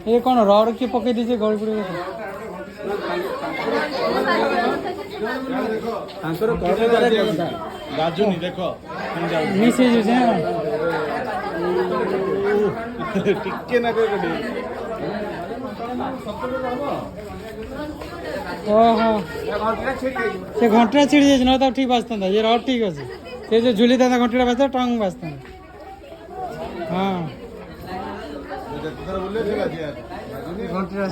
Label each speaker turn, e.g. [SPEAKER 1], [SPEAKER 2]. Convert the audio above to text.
[SPEAKER 1] ये कौन रड किए पकई दीजिए गड़ी पड़े
[SPEAKER 2] राजुनी देख
[SPEAKER 1] मिस हो जाए
[SPEAKER 2] टिके ना
[SPEAKER 1] ओहो से घंटा छिड़ी जाए ना तब ठीक बाजता ये रड ठीक अच्छे से जो झुली था घंटा बाजता टंग बाजता हाँ घंटा